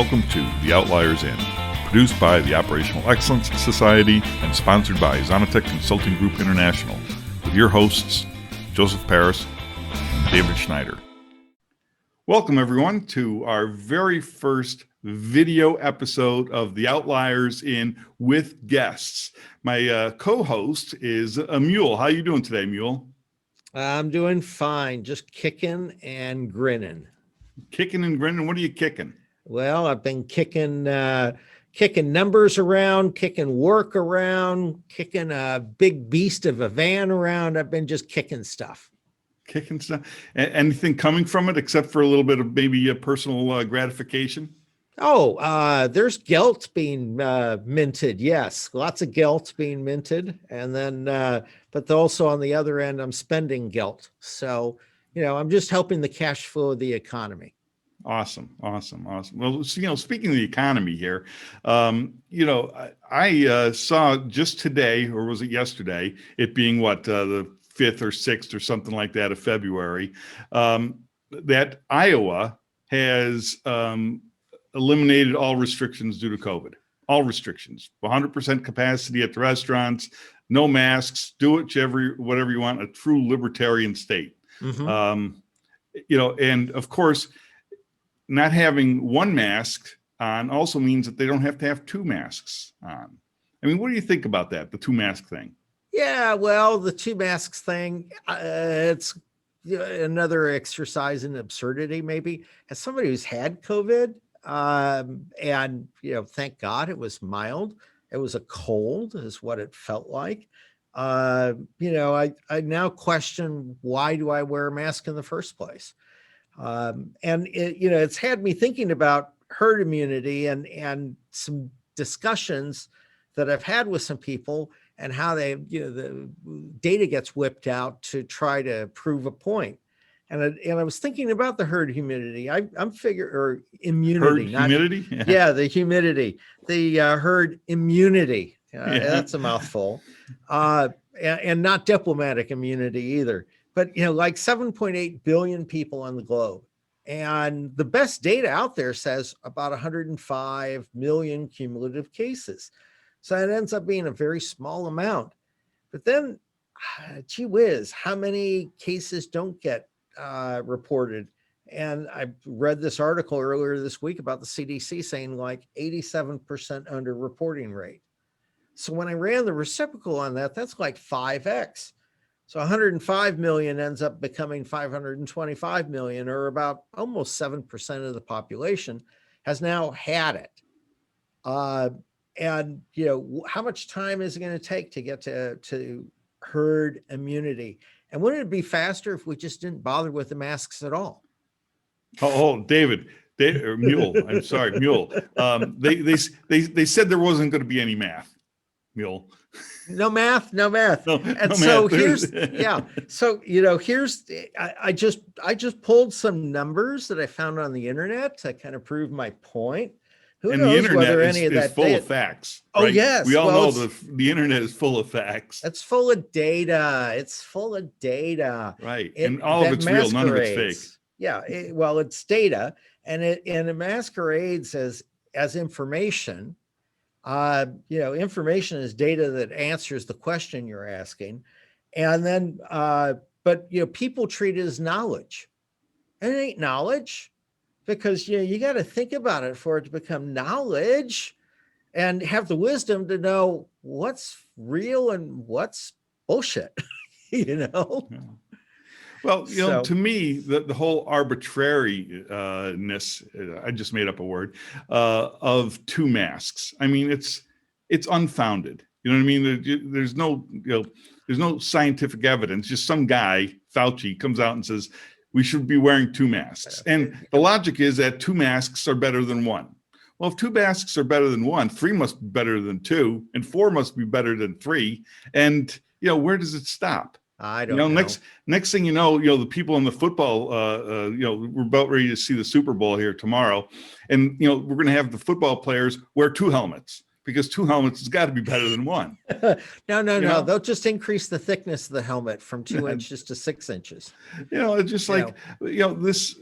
welcome to the Outliers Inn, produced by the Operational Excellence Society and sponsored by Zonatech Consulting Group International, with your hosts, Joseph Paris and David Schneider. Welcome, everyone, to our very first video episode of the Outliers Inn with guests. My co-host is Mule. How you doing today, Mule? I'm doing fine, just kicking and grinning. Kicking and grinning? What are you kicking? Well, I've been kicking numbers around, kicking work around, kicking a big beast of a van around. I've been just kicking stuff. Kicking stuff? Anything coming from it except for a little bit of maybe a personal gratification? Oh, there's gelt being minted. Yes, lots of gelt being minted. And then, but also on the other end, I'm spending gelt. So, I'm just helping the cash flow of the economy. Awesome. Well, speaking of the economy here, I saw just today, or was it yesterday, it being the 5th or 6th or something like that of February, that Iowa has eliminated all restrictions due to COVID. All restrictions, 100% capacity at the restaurants, no masks, do it whatever you want, a true libertarian state. Mm-hmm. And of course, not having one mask on also means that they don't have to have two masks on. I mean, what do you think about that, the two mask thing? Yeah, well, the two masks thing, it's another exercise in absurdity, maybe. As somebody who's had COVID, and, thank God it was mild. It was a cold is what it felt like. I now question, why do I wear a mask in the first place? And it's had me thinking about herd immunity and some discussions that I've had with some people and how the data gets whipped out to try to prove a point. And I was thinking about the herd immunity. Or immunity. Herd humidity? Yeah, the humidity. The herd immunity. That's a mouthful. And not diplomatic immunity either. But, like 7.8 billion people on the globe. And the best data out there says about 105 million cumulative cases. So it ends up being a very small amount. But then, gee whiz, how many cases don't get reported? And I read this article earlier this week about the CDC saying like 87% under reporting rate. So when I ran the reciprocal on that, that's like 5x. So 105 million ends up becoming 525 million, or about almost 7% of the population has now had it. And, how much time is it going to take to get to herd immunity? And wouldn't it be faster if we just didn't bother with the masks at all? Oh, David, Mule. I'm sorry, Mule. They said there wasn't going to be any math. Mule. No math. And so here's I just pulled some numbers that I found on the internet to kind of prove my point. Who knows the internet whether any of that is full of facts. Oh, right? yes. We all know the internet is full of facts. It's full of data. Right. And all of it's real, none of it's fake. Yeah. It's data, and it masquerades as information. Information is data that answers the question you're asking. And then, but people treat it as knowledge. And it ain't knowledge, because, you got to think about it for it to become knowledge and have the wisdom to know what's real and what's bullshit, Yeah. Well, to me, the whole arbitrariness, I just made up a word, of two masks. I mean, it's unfounded. You know what I mean? There's no scientific evidence. Just some guy, Fauci, comes out and says, we should be wearing two masks. And the logic is that two masks are better than one. Well, if two masks are better than one, three must be better than two, and four must be better than three. And, where does it stop? I don't know. Next thing you know, the people in the football, we're about ready to see the Superbowl here tomorrow. And, we're going to have the football players wear two helmets, because two helmets has got to be better than one. No. They'll just increase the thickness of the helmet from 2 inches to 6 inches. It's just this,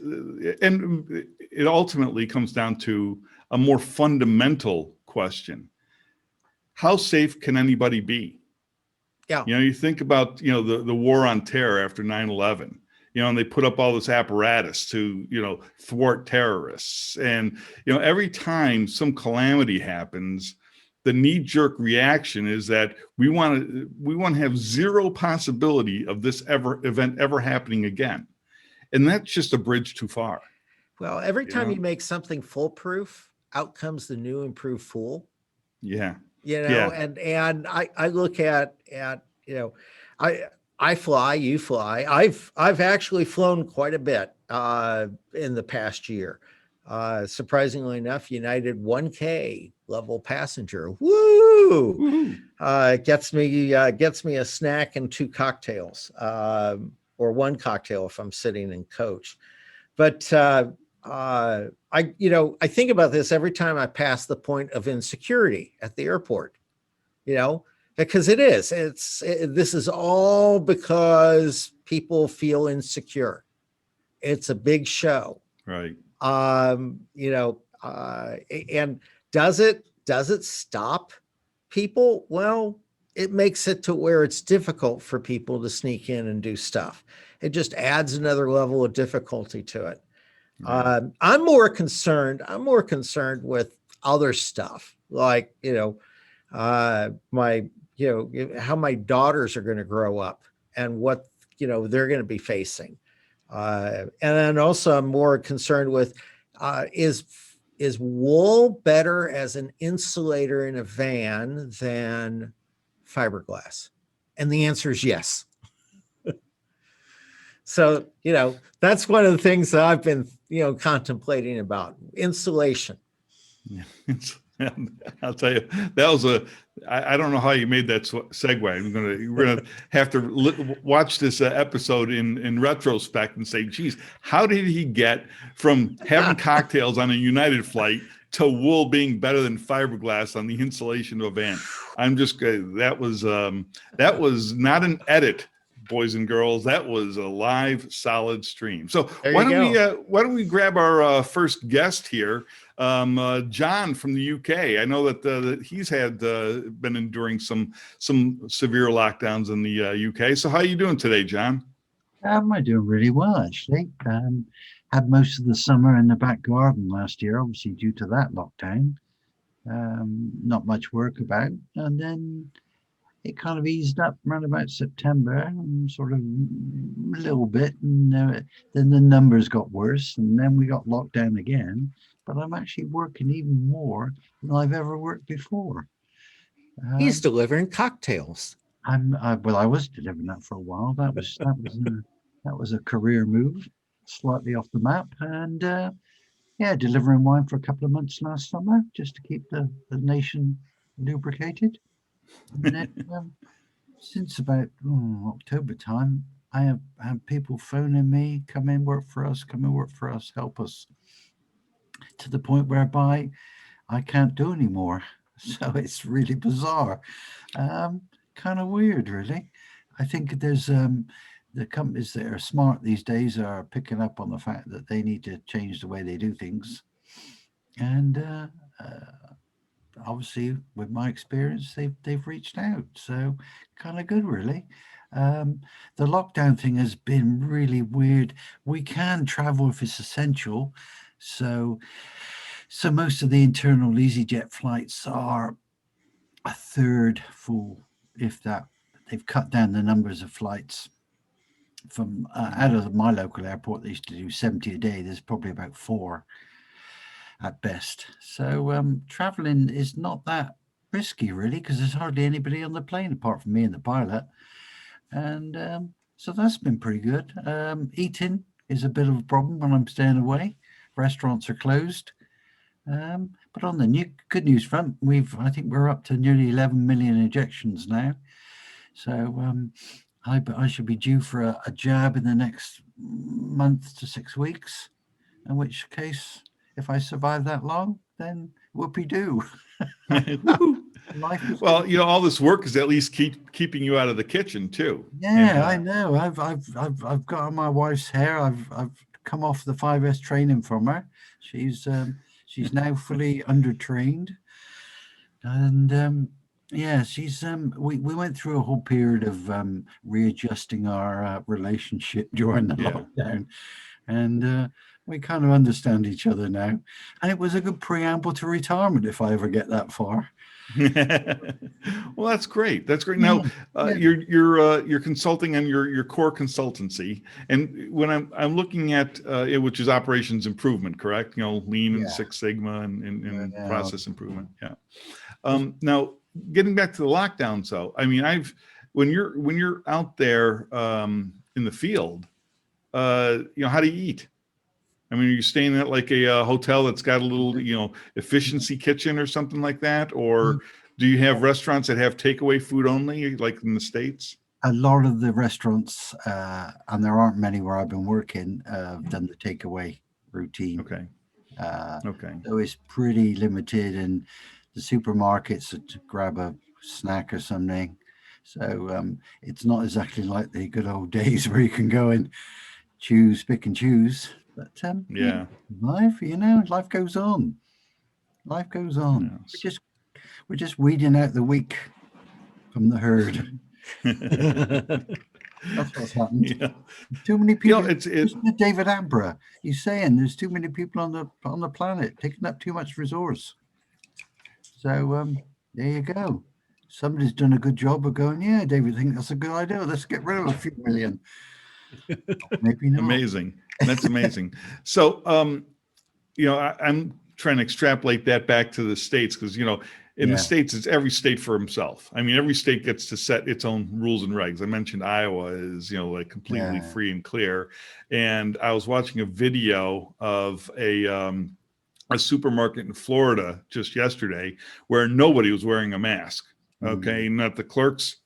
and it ultimately comes down to a more fundamental question. How safe can anybody be? Yeah. You know, you think about, you know, the war on terror after 9/11, you know, and they put up all this apparatus to, you know, thwart terrorists. And, you know, every time some calamity happens, the knee-jerk reaction is that we want to have zero possibility of this event ever happening again. And that's just a bridge too far. Well, every time know? you make something foolproof, out comes the new improved fool. Yeah. You know, Yeah. and I look at you know, I fly, you fly. I've actually flown quite a bit in the past year. Surprisingly enough, United 1K level passenger. Woo! Woohoo. Gets me a snack and 2 cocktails, or 1 cocktail if I'm sitting in coach. But I think about this every time I pass the point of insecurity at the airport, you know, because this is all because people feel insecure. It's a big show. Right. You know, and does it stop people? Well, it makes it to where it's difficult for people to sneak in and do stuff. It just adds another level of difficulty to it. Right. I'm more concerned with other stuff, like, you know, how my daughters are going to grow up and what, you know, they're going to be facing. And then also I'm more concerned with, is wool better as an insulator in a van than fiberglass? And the answer is yes. So, you know, that's one of the things that I've been, you know, contemplating about insulation. Yeah. I'll tell you, that was I don't know how you made that segue. We're gonna have to watch this episode in retrospect and say, geez, how did he get from having cocktails on a United flight to wool being better than fiberglass on the insulation of a van? I'm just that was not an edit, boys and girls. That was a live, solid stream. So why don't we grab our first guest here, John from the UK. I know that he's had been enduring some severe lockdowns in the UK. So how are you doing today, John? I'm doing really well, actually. Had most of the summer in the back garden last year, obviously due to that lockdown. Not much work about, and then it kind of eased up around about September, and sort of a little bit, and then the numbers got worse, and then we got locked down again. But I'm actually working even more than I've ever worked before. He's delivering cocktails. I was delivering that for a while. That was a career move, slightly off the map, and delivering wine for a couple of months last summer just to keep the nation lubricated. And then, since about October time, I have had people phoning me, come in, work for us, help us, to the point whereby I can't do anymore. So it's really bizarre, kind of weird, really. I think there's the companies that are smart these days are picking up on the fact that they need to change the way they do things, and obviously, with my experience, they've reached out. So kind of good, really. The lockdown thing has been really weird. We can travel if it's essential. So most of the internal EasyJet flights are a third full, if that. They've cut down the numbers of flights from out of my local airport. They used to do 70 a day. There's probably about 4 at best. So traveling is not that risky, really, because there's hardly anybody on the plane apart from me and the pilot. And so that's been pretty good. Eating is a bit of a problem when I'm staying away. Restaurants are closed. But on the good news front, I think we're up to nearly 11 million injections now. So I should be due for a jab in the next month to 6 weeks, in which case, if I survive that long, then whoopee-doo. Well, you know, all this work is at least keeping you out of the kitchen too. Yeah, I know. I've got on my wife's hair. I've come off the 5S training from her. She's She's now fully undertrained, and yeah, she's we went through a whole period of readjusting our relationship during the lockdown, and we kind of understand each other now. And it was a good preamble to retirement if I ever get that far. Well, that's great. That's great. Now, you're consulting on your core consultancy, and when I'm looking at it, which is operations improvement, correct? Lean and Six Sigma and process improvement. Yeah. Now, getting back to the lockdown, so I mean, when you're out there in the field, how do you eat? I mean, are you staying at like a hotel that's got a little, efficiency kitchen or something like that? Or do you have restaurants that have takeaway food only, like in the States? A lot of the restaurants, and there aren't many where I've been working, have done the takeaway routine. Okay. Okay. So it's pretty limited, and the supermarkets to grab a snack or something. So it's not exactly like the good old days where you can go and pick and choose. But life goes on. Life goes on. Yes. We're just weeding out the weak from the herd. That's what's happened. Yeah. Too many people. It's David Attenborough. He's saying there's too many people on the planet taking up too much resource. So there you go. Somebody's done a good job of going, yeah, David, I think that's a good idea. Let's get rid of a few million. Maybe not. Amazing. That's amazing. So, I'm trying to extrapolate that back to the States because, in the States, it's every state for himself. I mean, every state gets to set its own rules and regs. I mentioned Iowa is, like completely free and clear. And I was watching a video of a supermarket in Florida just yesterday where nobody was wearing a mask. Okay. Not the clerks.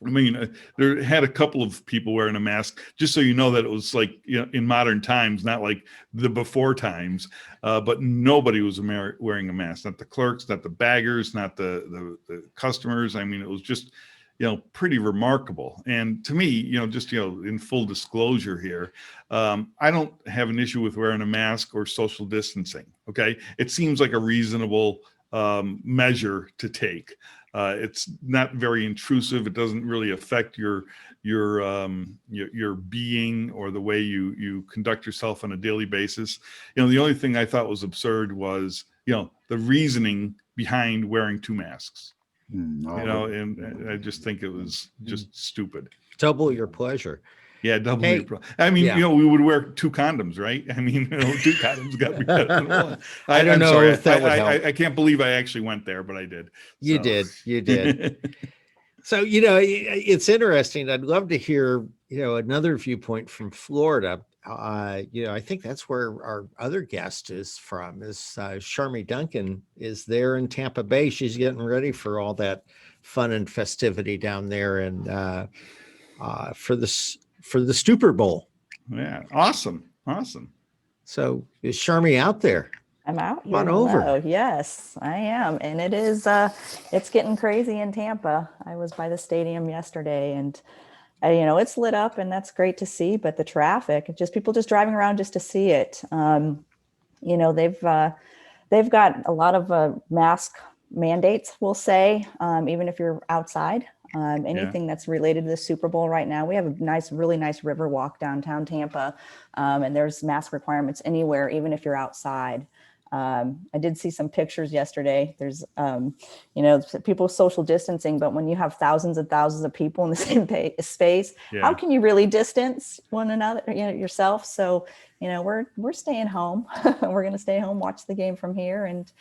I mean, there had a couple of people wearing a mask, just so you know that it was like, in modern times, not like the before times, but nobody was wearing a mask, not the clerks, not the baggers, not the customers. I mean, it was just, pretty remarkable. And to me, just, in full disclosure here, I don't have an issue with wearing a mask or social distancing. Okay. It seems like a reasonable measure to take. It's not very intrusive. It doesn't really affect your being or the way you conduct yourself on a daily basis. The only thing I thought was absurd was, the reasoning behind wearing two masks. And I just think it was just stupid. Double your pleasure. Yeah, double your problem. I mean, we would wear two condoms, right? I mean, two condoms got to be better than one. I don't know if that would help. I can't believe I actually went there, but I did. You did. So, it's interesting. I'd love to hear, another viewpoint from Florida. I think that's where our other guest is from, is Sharmi Duncan is there in Tampa Bay. She's getting ready for all that fun and festivity down there and for the Superbowl. Yeah. Awesome. So is Sharmi out there? I'm out here. Come on over. Hello. Yes, I am. And it is, it's getting crazy in Tampa. I was by the stadium yesterday and it's lit up and that's great to see, but the traffic, people just driving around just to see it. They've got a lot of mask mandates, we'll say, even if you're outside. Anything that's related to the Super Bowl right now. We have a really nice river walk downtown Tampa, and there's mask requirements anywhere, even if you're outside. I did see some pictures yesterday. There's, people social distancing, but when you have thousands and thousands of people in the same space, how can you really distance one another, yourself? So, we're staying home. We're going to stay home, watch the game from here, and,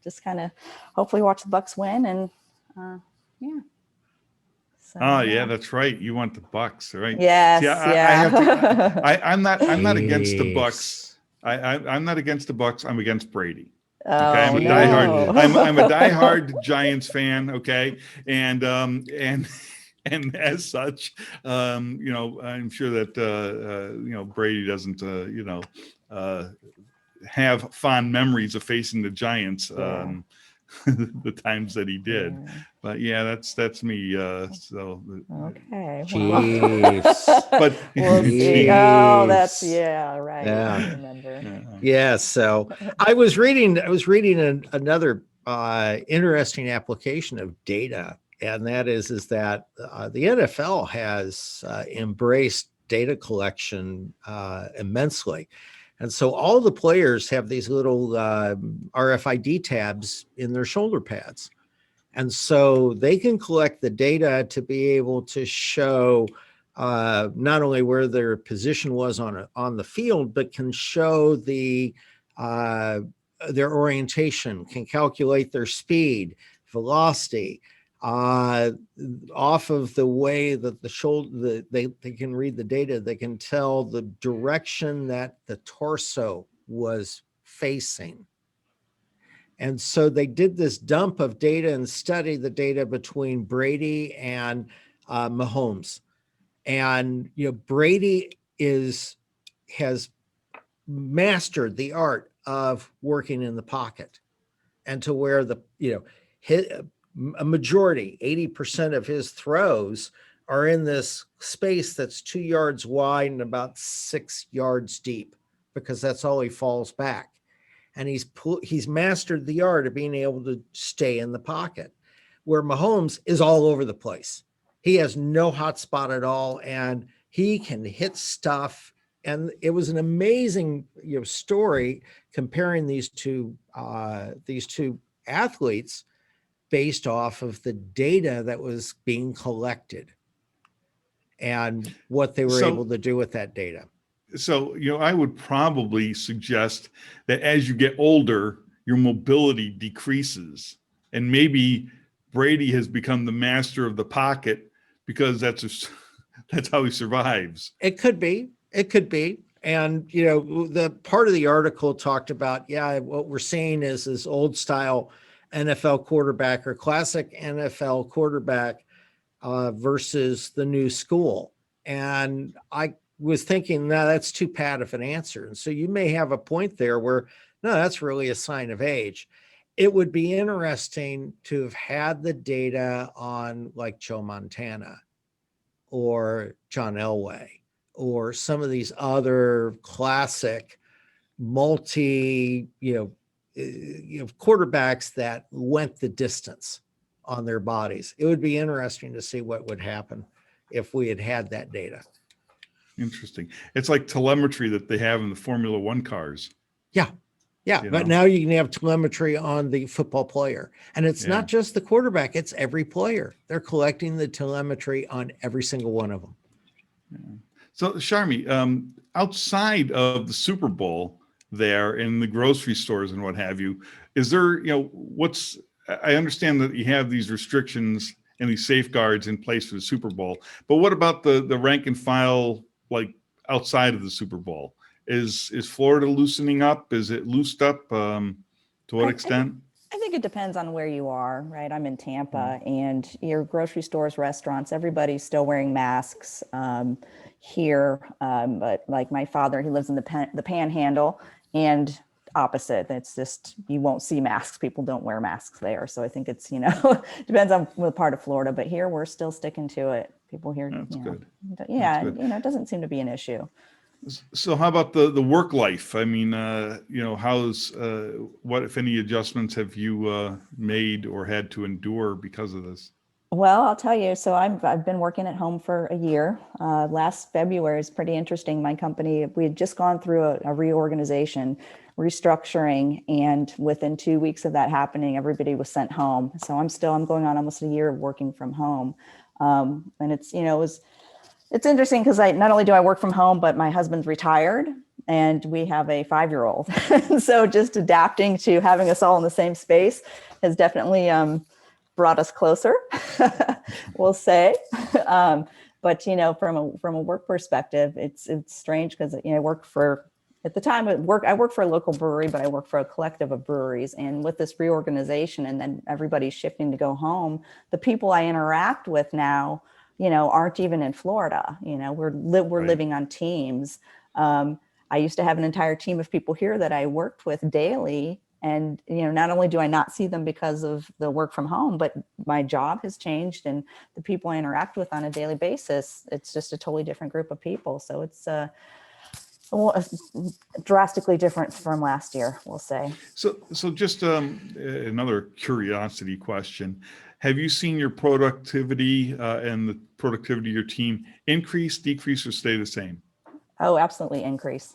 just kind of hopefully watch the Bucs win and. So, that's right. You want the Bucs, right? Yes. I'm not against the Bucs. I'm not against the Bucs. I'm against Brady. Okay, I'm a diehard Giants fan. Okay, and as such, I'm sure that Brady doesn't have fond memories of facing the Giants. the times that he did. Yeah. But yeah, that's me. So Okay. Jeez. but We'll see. Jeez. Oh, that's right. Yeah. I remember. Yeah. So I was reading another interesting application of data, and that is that the NFL has embraced data collection immensely. And so all the players have these little RFID tabs in their shoulder pads. And so they can collect the data to be able to show not only where their position was on the field, but can show their orientation, can calculate their speed, velocity, off of the way that the shoulder, they can read the data. They can tell the direction that the torso was facing. And so they did this dump of data and studied the data between Brady and Mahomes. And, Brady has mastered the art of working in the pocket, and to where a majority, 80% of his throws are in this space that's 2 yards wide and about 6 yards deep, because that's all he falls back. And he's mastered the art of being able to stay in the pocket, where Mahomes is all over the place. He has no hot spot at all, and he can hit stuff. And it was an amazing story comparing these two athletes based off of the data that was being collected and what they were able to do with that data. So, I would probably suggest that as you get older, your mobility decreases, and maybe Brady has become the master of the pocket because that's how he survives. It could be. And, the part of the article talked about, what we're seeing is this old style NFL quarterback or classic NFL quarterback versus the new school. And I was thinking, no, that's too pat of an answer. And so you may have a point there where, no, that's really a sign of age. It would be interesting to have had the data on like Joe Montana or John Elway or some of these other classic quarterbacks that went the distance on their bodies. It would be interesting to see what would happen if we had that data. Interesting. It's like telemetry that they have in the Formula One cars. Yeah. But now you can have telemetry on the football player. And it's not just the quarterback, it's every player. They're collecting the telemetry on every single one of them. Yeah. So, Sharmi, outside of the Super Bowl there in the grocery stores and what have you, is there, I understand that you have these restrictions and these safeguards in place for the Super Bowl, but what about the rank and file, like outside of the Super Bowl? Is Florida loosening up? Is it loosed up? To what extent? I think it depends on where you are, right? I'm in Tampa, and your grocery stores, restaurants, everybody's still wearing masks here. But like my father, he lives in the Panhandle, and opposite. It's just, you won't see masks. People don't wear masks there. So I think it's, depends on what part of Florida, but here we're still sticking to it. People here, That's good. Yeah, That's good. it doesn't seem to be an issue. So how about the work life? I mean, how's what, if any, adjustments have you made or had to endure because of this? Well, I'll tell you. So I've been working at home for a year. Last February is pretty interesting. My company, we had just gone through a reorganization, restructuring, and within 2 weeks of that happening, everybody was sent home. So I'm going on almost a year of working from home, and it's it's interesting because not only do I work from home, but my husband's retired and we have a 5-year-old. So just adapting to having us all in the same space has definitely brought us closer, we'll say. But from a work perspective, it's strange because I work for, at the time I work for a local brewery, but I work for a collective of breweries. And with this reorganization and then everybody's shifting to go home, the people I interact with now, aren't even in Florida. We're Right. living on teams. I used to have an entire team of people here that I worked with daily And, not only do I not see them because of the work from home, but my job has changed and the people I interact with on a daily basis, it's just a totally different group of people. So it's drastically different from last year, we'll say. So just another curiosity question. Have you seen your productivity and the productivity of your team increase, decrease, or stay the same? Oh, absolutely increase.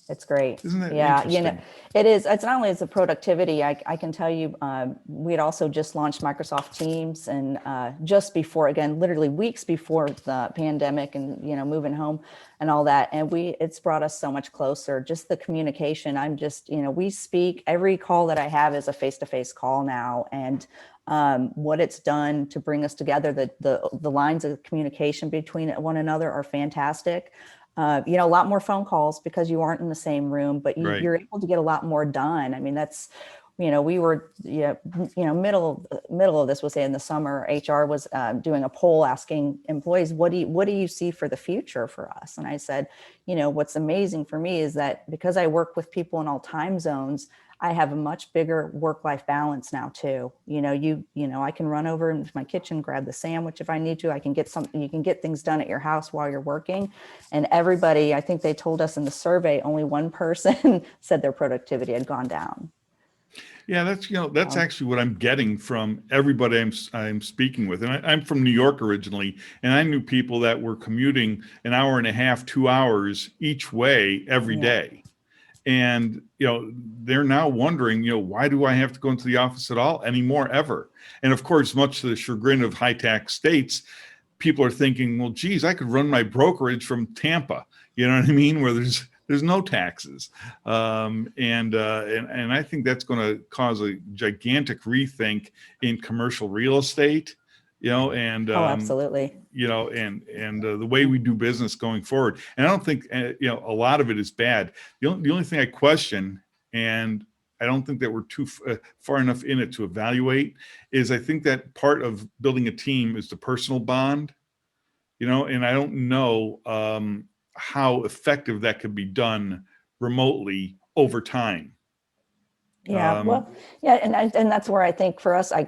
It's great. Isn't that Yeah, interesting? it is. It's not only as a productivity. I can tell you, we had also just launched Microsoft Teams, and just before, again, literally weeks before the pandemic, and moving home and all that, and it's brought us so much closer. Just the communication. I'm just, we speak. Every call that I have is a face-to-face call now, and what it's done to bring us together. The lines of communication between one another are fantastic. A lot more phone calls because you aren't in the same room, but Right. you're able to get a lot more done. I mean, that's, we were, middle of this, we'll say in the summer, HR was doing a poll asking employees, what do you see for the future for us? And I said, what's amazing for me is that because I work with people in all time zones, I have a much bigger work-life balance now too. I can run over into my kitchen, grab the sandwich if I need to. You can get things done at your house while you're working. And everybody, I think they told us in the survey, only one person said their productivity had gone down. Yeah, that's actually what I'm getting from everybody I'm speaking with. And I'm from New York originally, and I knew people that were commuting an hour and a half, 2 hours each way every day. And, they're now wondering, why do I have to go into the office at all anymore, ever? And of course, much to the chagrin of high tax states, people are thinking, well, geez, I could run my brokerage from Tampa, you know what I mean? Where there's no taxes. And I think that's going to cause a gigantic rethink in commercial real estate, and absolutely. And the way we do business going forward. And I don't think, a lot of it is bad. The only thing I question, and I don't think that we're too far enough in it to evaluate, is I think that part of building a team is the personal bond, and I don't know how effective that could be done remotely over time. Yeah, and that's where I think for us, I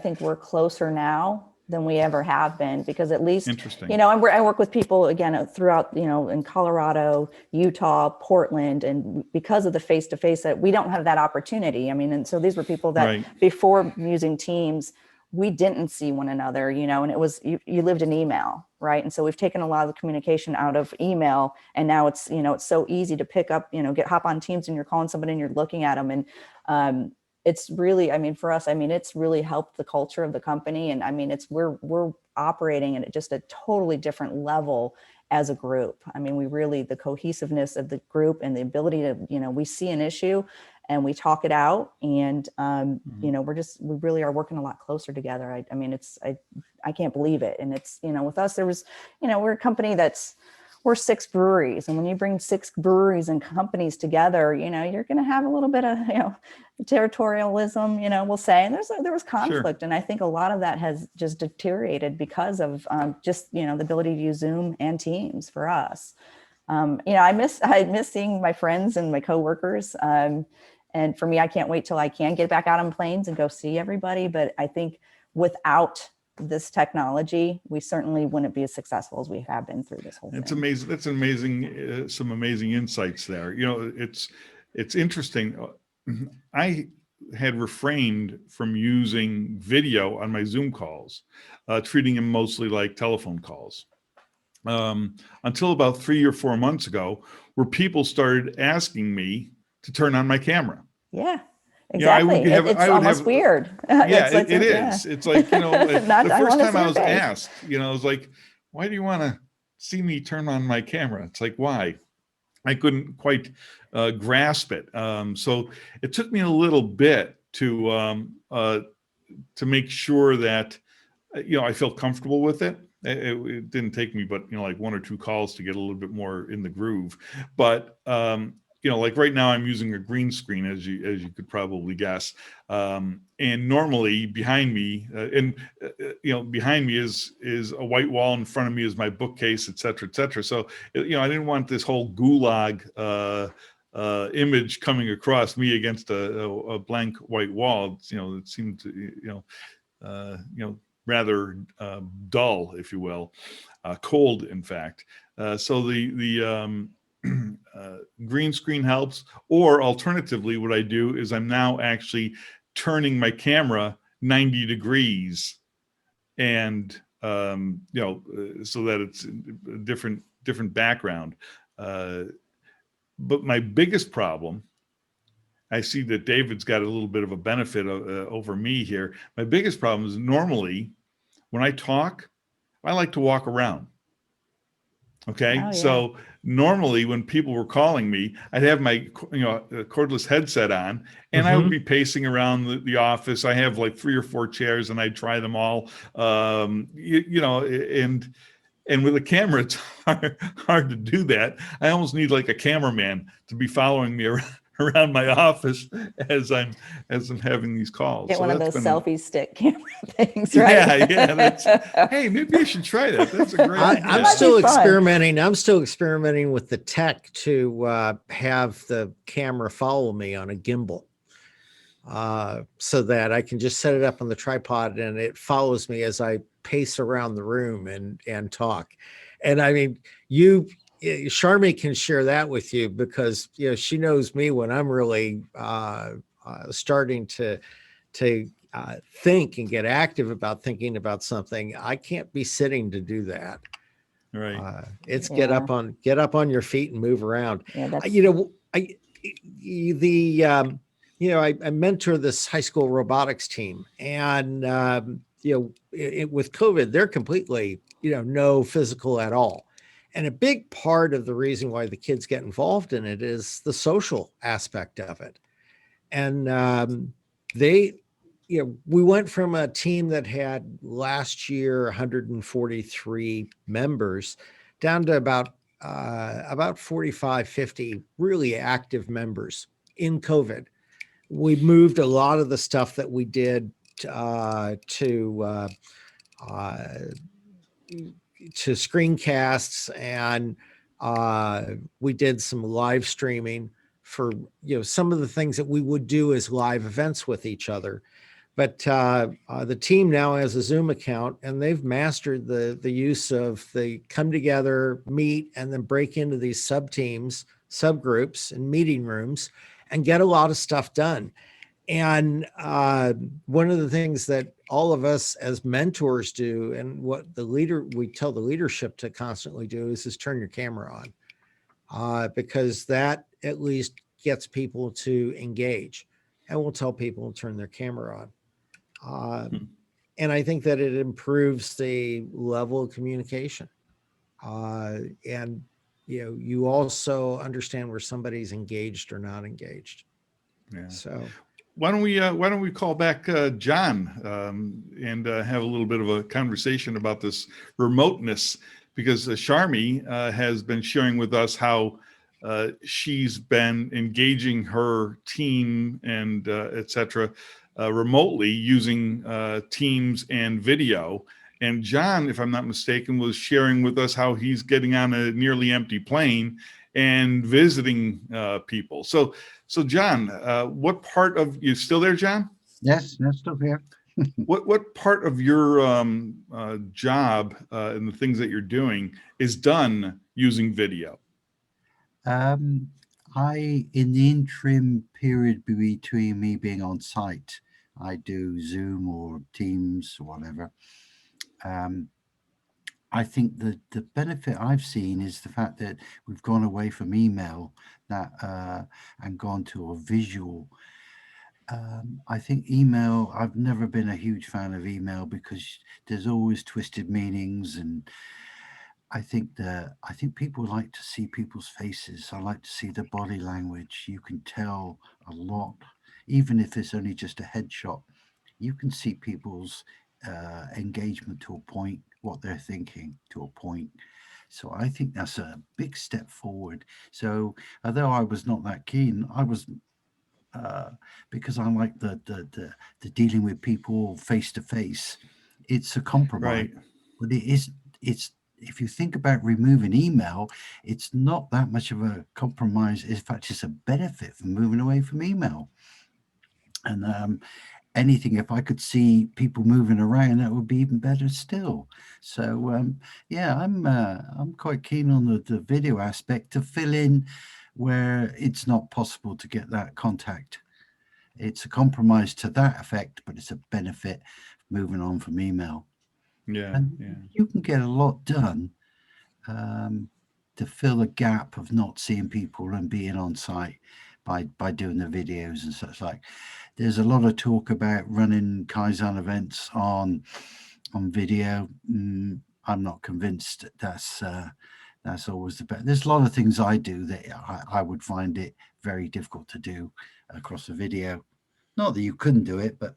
think we're closer now than we ever have been, because at least, Interesting. I work with people again throughout, in Colorado, Utah, Portland, and because of the face-to-face, that we don't have that opportunity. And so these were people that Right. before using Teams, we didn't see one another, and it was, you lived in email, right? And so we've taken a lot of the communication out of email, and now it's, it's so easy to pick up, hop on Teams and you're calling somebody and you're looking at them. And it's really, for us, it's really helped the culture of the company. And we're operating at just a totally different level as a group. We really, the cohesiveness of the group and the ability to, we see an issue and we talk it out, and we really are working a lot closer together. I can't believe it. And it's, with us, there was, we're a company we're 6 breweries, and when you bring 6 breweries and companies together, you're going to have a little bit of, territorialism, we'll say, and there was conflict. Sure. And I think a lot of that has just deteriorated because of just, the ability to use Zoom and Teams for us. I miss seeing my friends and my coworkers. And for me, I can't wait till I can get back out on planes and go see everybody. But I think without this technology, we certainly wouldn't be as successful as we have been through this whole thing. It's amazing. That's amazing. Some amazing insights there. It's interesting. I had refrained from using video on my Zoom calls, treating them mostly like telephone calls. Until about 3 or 4 months ago, where people started asking me to turn on my camera. Yeah, exactly. It's almost weird. Yeah, it is. It's like, the first time I was asked, I was like, why do you want to see me turn on my camera? It's like, why? I couldn't quite grasp it. So it took me a little bit to make sure that, I felt comfortable with it. It didn't take me but like 1 or 2 calls to get a little bit more in the groove. But like right now I'm using a green screen, as you could probably guess. And normally behind me behind me is a white wall, in front of me is my bookcase, et cetera, et cetera. So I didn't want this whole gulag image coming across me against a blank white wall. It seemed to, rather dull, if you will, cold, in fact. So the green screen helps. Or alternatively, what I do is I'm now actually turning my camera 90 degrees, and so that it's a different background. But my biggest problem, I see that David's got a little bit of a benefit over me here. My biggest problem is normally when I talk, I like to walk around. Okay. Oh, yeah. So normally when people were calling me, I'd have my, cordless headset on, and I would be pacing around the office. I have like 3 or 4 chairs, and I'd try them all, and with a camera, it's hard to do that. I almost need like a cameraman to be following me around my office as I'm having these calls. Get So one of that's those been selfie stick camera things, right? Yeah. Hey, maybe I should try that. That's a great idea. I'm might still be fun. experimenting. I'm still experimenting with the tech to have the camera follow me on a gimbal, so that I can just set it up on the tripod and it follows me as I pace around the room and talk. And I mean, Sharmi can share that with you, because she knows me when I'm really starting to think and get active about thinking about something. I can't be sitting to do that. Right. It's Yeah. get up on your feet and move around. Yeah, that's, I mentor this high school robotics team, and with COVID, they're completely no physical at all. And a big part of the reason why the kids get involved in it is the social aspect of it. And we went from a team that had last year 143 members down to about 45, 50 really active members in COVID. We moved a lot of the stuff that we did to screencasts, and we did some live streaming for some of the things that we would do as live events with each other. But the team now has a Zoom account, and they've mastered the use of the come together, meet, and then break into these sub-teams, subgroups, and meeting rooms, and get a lot of stuff done. And one of the things that all of us as mentors do, and what we tell the leadership to constantly do, is turn your camera on, because that at least gets people to engage. And we'll tell people to turn their camera on. And I think that it improves the level of communication. And you also understand where somebody's engaged or not engaged. Yeah. So why don't we call back John and have a little bit of a conversation about this remoteness, because Sharmi has been sharing with us how she's been engaging her team and et cetera remotely using Teams and video. And John, if I'm not mistaken, was sharing with us how he's getting on a nearly empty plane and visiting people. So John, what part of you still there, John? Yes, still here. What part of your job and the things that you're doing is done using video? In the interim period between me being on site, I do Zoom or Teams or whatever. I think the benefit I've seen is the fact that we've gone away from email and gone to a visual. I think email, I've never been a huge fan of email because there's always twisted meanings, and I think people like to see people's faces. I like to see the body language. You can tell a lot, even if it's only just a headshot. You can see people's engagement to a point, what they're thinking to a point. So I think that's a big step forward. So although I was not that keen, I was because I like the dealing with people face to face. It's a compromise, Right. but it's if you think about removing email, it's not that much of a compromise. In fact, it's a benefit from moving away from email. And anything, if I could see people moving around, that would be even better still. So yeah, I'm quite keen on the video aspect to fill in where it's not possible to get that contact. It's a compromise to that effect, but it's a benefit moving on from email. Yeah, And yeah. you can get a lot done to fill the gap of not seeing people and being on site by doing the videos and such like. There's a lot of talk about running Kaizen events on video. I'm not convinced that's always the best. There's a lot of things I do that I would find it very difficult to do across a video. Not that you couldn't do it, but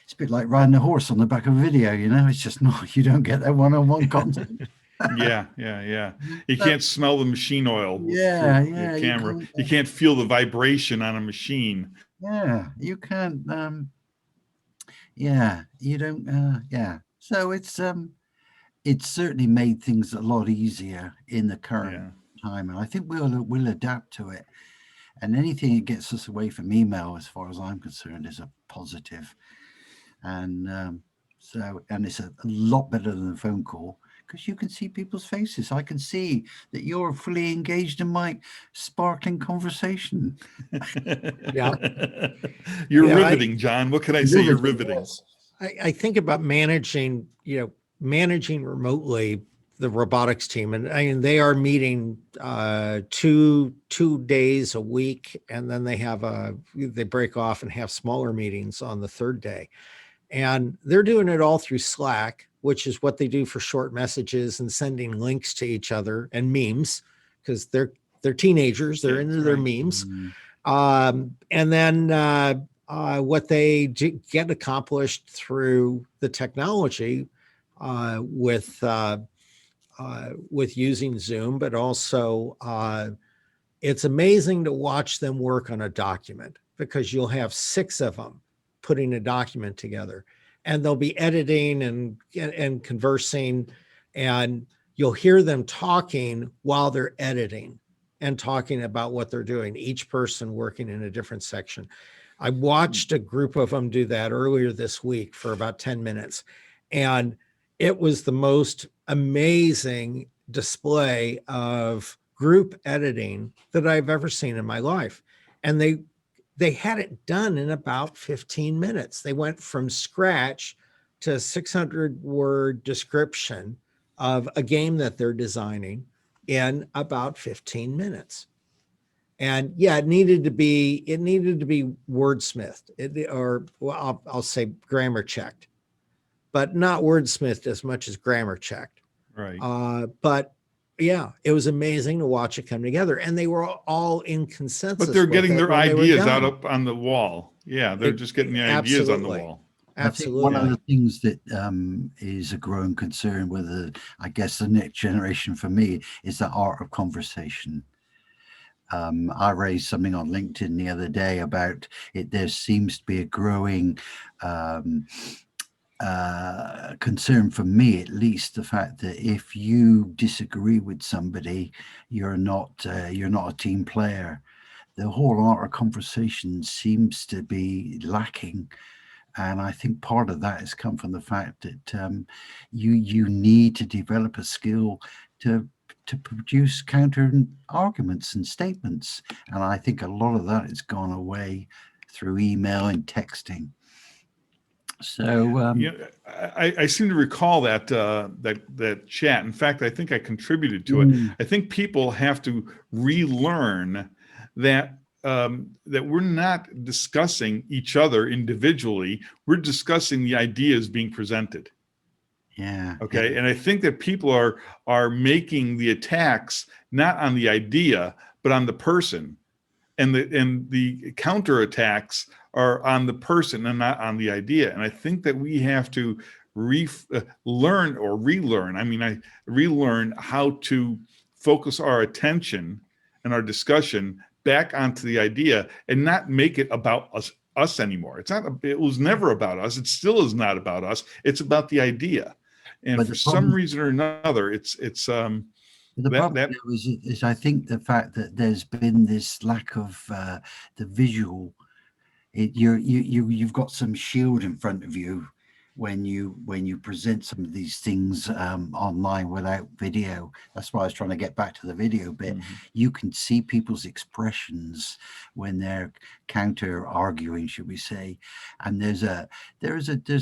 it's a bit like riding a horse on the back of a video, you know. It's just not, you don't get that one-on-one content. Yeah. You can't smell the machine oil through the camera. You can't feel the vibration on a machine. Yeah, you can't. You don't. So it's certainly made things a lot easier in the current time, and I think we'll adapt to it. And anything that gets us away from email, as far as I'm concerned, is a positive. And and it's a lot better than a phone call because you can see people's faces. I can see that you're fully engaged in my sparkling conversation. Yeah. You're riveting, John. What can I say? You're riveting. I think about managing remotely the robotics team, and I mean, they are meeting 2 days a week, and then they break off and have smaller meetings on the third day. And they're doing it all through Slack, which is what they do for short messages and sending links to each other and memes, because they're teenagers, they're into their memes. And then what they get accomplished through the technology with using Zoom, but also it's amazing to watch them work on a document, because you'll have 6 of them putting a document together, and they'll be editing and conversing, and you'll hear them talking while they're editing and talking about what they're doing, each person working in a different section. I watched a group of them do that earlier this week for about 10 minutes, and it was the most amazing display of group editing that I've ever seen in my life. And they had it done in about 15 minutes. They went from scratch to 600-word description of a game that they're designing in about 15 minutes. And yeah, it needed to be wordsmithed, I'll say grammar checked, but not wordsmithed as much as grammar checked. Right. But yeah, it was amazing to watch it come together, and they were all in consensus. But they're getting their ideas out up on the wall. Yeah, they're just getting the ideas on the wall. Absolutely. One of the things that is a growing concern with I guess the next generation for me is the art of conversation. I raised something on LinkedIn the other day about it. There seems to be a growing concern for me, at least, the fact that if you disagree with somebody, you're not a team player. The whole art of conversation seems to be lacking, and I think part of that has come from the fact that you need to develop a skill to produce counter arguments and statements, and I think a lot of that has gone away through email and texting. So I seem to recall that chat. In fact, I think I contributed to it. I think people have to relearn that that we're not discussing each other individually. We're discussing the ideas being presented. Yeah. Okay. And I think that people are making the attacks not on the idea, but on the person, and the counter attacks are on the person and not on the idea. And I think that we have to relearn how to focus our attention and our discussion back onto the idea and not make it about us anymore. It was never about us. It still is not about us. It's about the idea. And But for the some problem, reason or another, the problem that though is I think the fact that there's been this lack of the visual. You've got some shield in front of you when you present some of these things online without video. That's why I was trying to get back to the video bit. You can see people's expressions when they're counter arguing, should we say, and there's a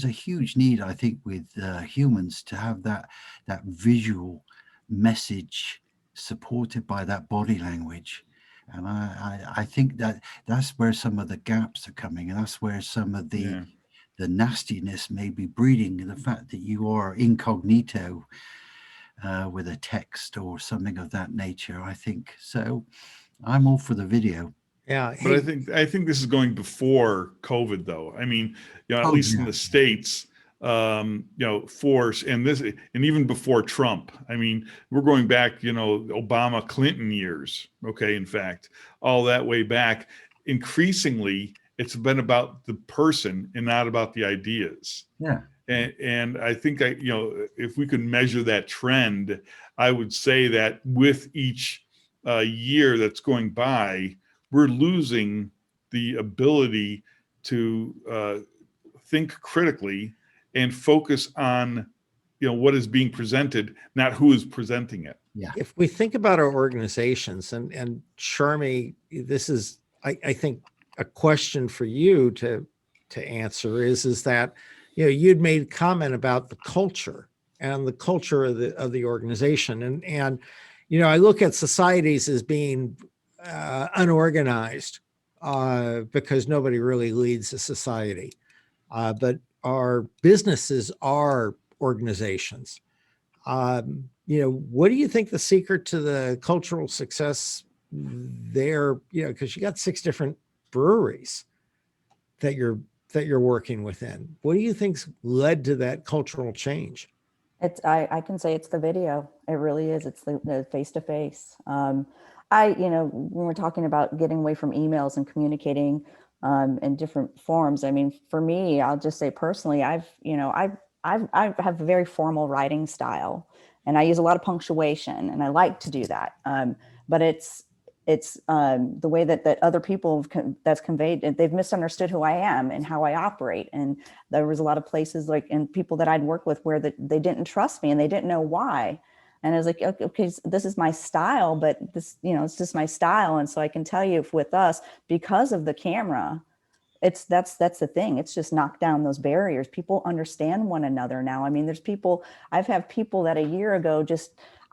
huge need, I think, with humans to have that visual message supported by that body language. And I think that's where some of the gaps are coming, and that's where some of the nastiness may be breeding, the fact that you are incognito with a text or something of that nature. I think so. I'm all for the video. Yeah. But I think this is going before COVID, though. I mean, at least in the States, force and even before Trump. I mean, we're going back, Obama, Clinton years. Okay, in fact, all that way back. Increasingly, it's been about the person and not about the ideas. Yeah. And I think if we could measure that trend, I would say that with each year that's going by, we're losing the ability to think critically and focus on, what is being presented, not who is presenting it. Yeah. If we think about our organizations, and Sharmi, this is, I think, a question for you to answer is that, you'd made comment about the culture and the culture of the organization. And, I look at societies as being unorganized because nobody really leads a society. But our businesses are organizations. What do you think the secret to the cultural success there? Because you got 6 different breweries that you're working within. What do you think's led to that cultural change? I can say it's the video. It really is. It's the face to face. When we're talking about getting away from emails and communicating in different forms. I mean, for me, I'll just say personally, I have a very formal writing style, and I use a lot of punctuation, and I like to do that. But it's the way that other people that's conveyed, and they've misunderstood who I am and how I operate. And there was a lot of places and people that I'd work with where they didn't trust me and they didn't know why. And I was like, okay, this is my style, but this, it's just my style. And so I can tell you with us, because of the camera, that's the thing. It's just knocked down those barriers. People understand one another now. I mean, I've had people that a year ago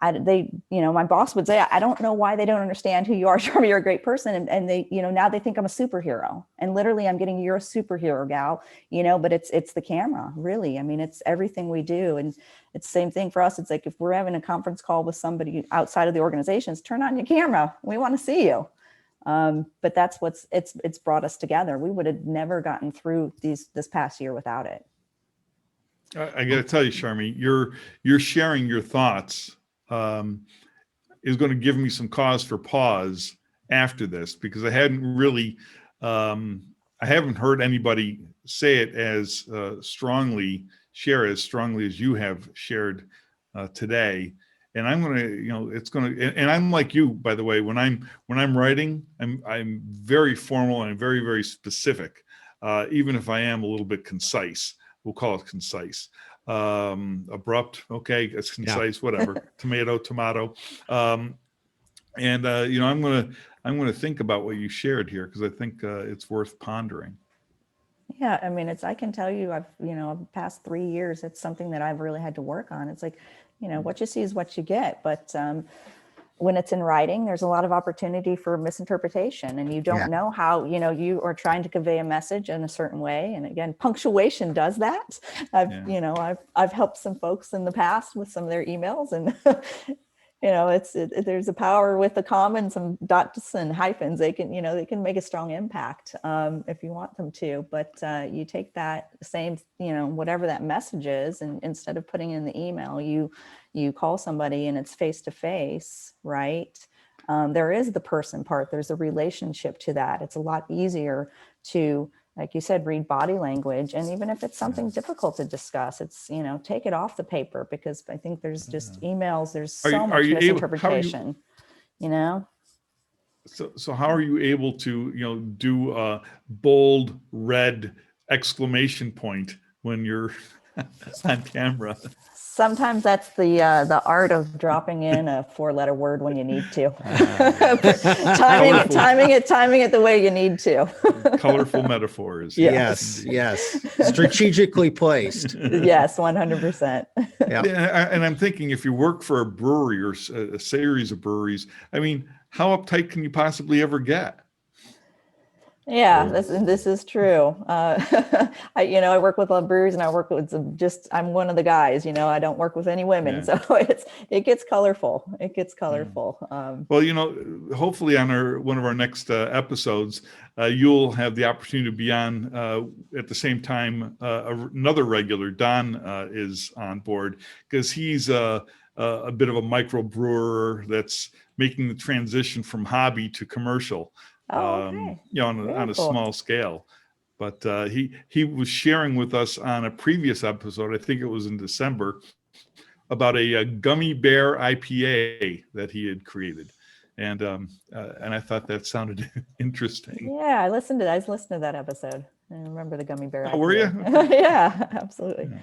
my boss would say, I don't know why they don't understand who you are. Sharmi, you're a great person. And they, now they think I'm a superhero, and literally I'm getting, you're a superhero gal, but it's the camera, really. I mean, it's everything we do. And it's the same thing for us. It's like, if we're having a conference call with somebody outside of the organizations, turn on your camera. We want to see you. But that's it's brought us together. We would have never gotten through this past year without it. I got to tell you, Sharmi, you're sharing your thoughts is going to give me some cause for pause after this, because I haven't heard anybody say it as strongly, share as strongly as you have shared today. And I'm going to, and I'm like you, by the way, when I'm writing, I'm very formal and very, very specific, even if I am a little bit concise. We'll call it concise. Abrupt, okay, it's concise, whatever. Tomato. I'm going to think about what you shared here, because I think it's worth pondering. Yeah, I mean, I can tell you, the past 3 years, it's something that I've really had to work on. It's like, what you see is what you get. But when it's in writing, there's a lot of opportunity for misinterpretation, and you don't know how, you are trying to convey a message in a certain way. And again, punctuation does that. I've helped some folks in the past with some of their emails, and there's a power with the comma and some dots and hyphens. They can make a strong impact if you want them to. But you take that same, whatever that message is, and instead of putting in the email, you call somebody and it's face to face, right? There is the person part. There's a relationship to that. It's a lot easier to like you said, read body language. And even if it's something difficult to discuss, it's, take it off the paper, because I think there's just emails, there's so much misinterpretation, So how are you able to, do a bold red exclamation point when you're on camera? Sometimes that's the art of dropping in a 4-letter word when you need to. timing it the way you need to. Colorful metaphors. Yes. Strategically placed. Yes, 100%. Yeah. And I'm thinking, if you work for a brewery or a series of breweries, I mean, how uptight can you possibly ever get? Yeah, this is true. I work with brewers, and I work with I'm one of the guys, I don't work with any women. So it gets colorful. Well, hopefully on one of our next episodes, you'll have the opportunity to be on at the same time. Another regular, Don, is on board, because he's a bit of a micro brewer that's making the transition from hobby to commercial. Okay. On a small scale. But he was sharing with us on a previous episode, I think it was in December, about a gummy bear IPA that he had created. And I thought that sounded interesting. Yeah, I listened to that episode. I remember the gummy bear. Oh, were you? Yeah, absolutely. Yeah.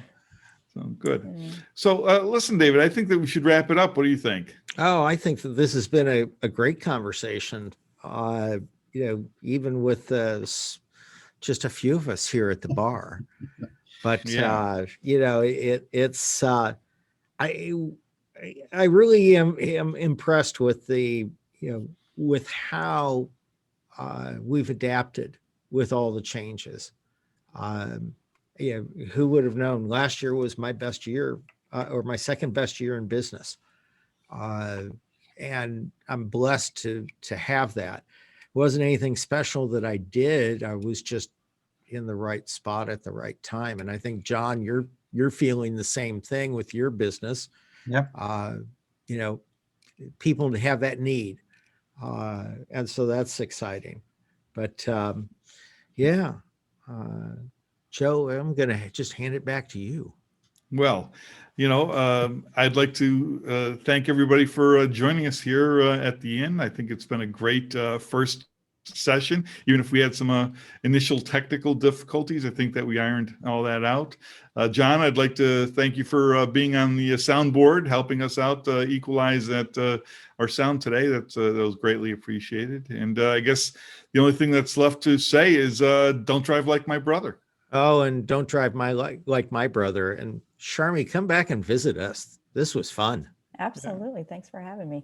So good. So listen, David, I think that we should wrap it up. What do you think? Oh, I think that this has been a great conversation. Even with just a few of us here at the bar, but it's I really am impressed with with how we've adapted with all the changes. Who would have known? Last year was my best year, or my second best year in business, and I'm blessed to have that. Wasn't anything special that I did. I was just in the right spot at the right time. And I think, John, you're feeling the same thing with your business. Yep. People to have that need. And so that's exciting. But Joe, I'm going to just hand it back to you. Well, I'd like to thank everybody for joining us here at the Inn. I think it's been a great first session, even if we had some initial technical difficulties. I think that we ironed all that out. John, I'd like to thank you for being on the soundboard, helping us out equalize our sound today. That was greatly appreciated. And I guess the only thing that's left to say is don't drive like my brother. Oh, and don't drive like my brother. And Sharmi, come back and visit us. This was fun. Absolutely. Yeah. Thanks for having me.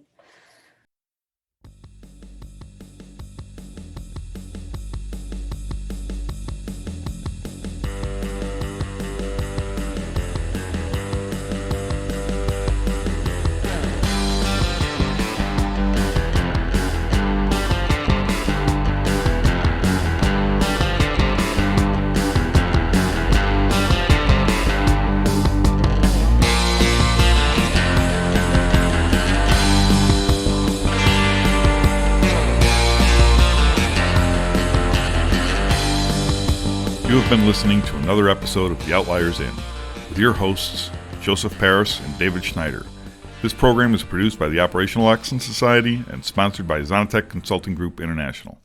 You have been listening to another episode of the Outliers Inn with your hosts, Joseph Paris and David Schneider. This program is produced by the Operational Excellence Society and sponsored by Zonatech Consulting Group International.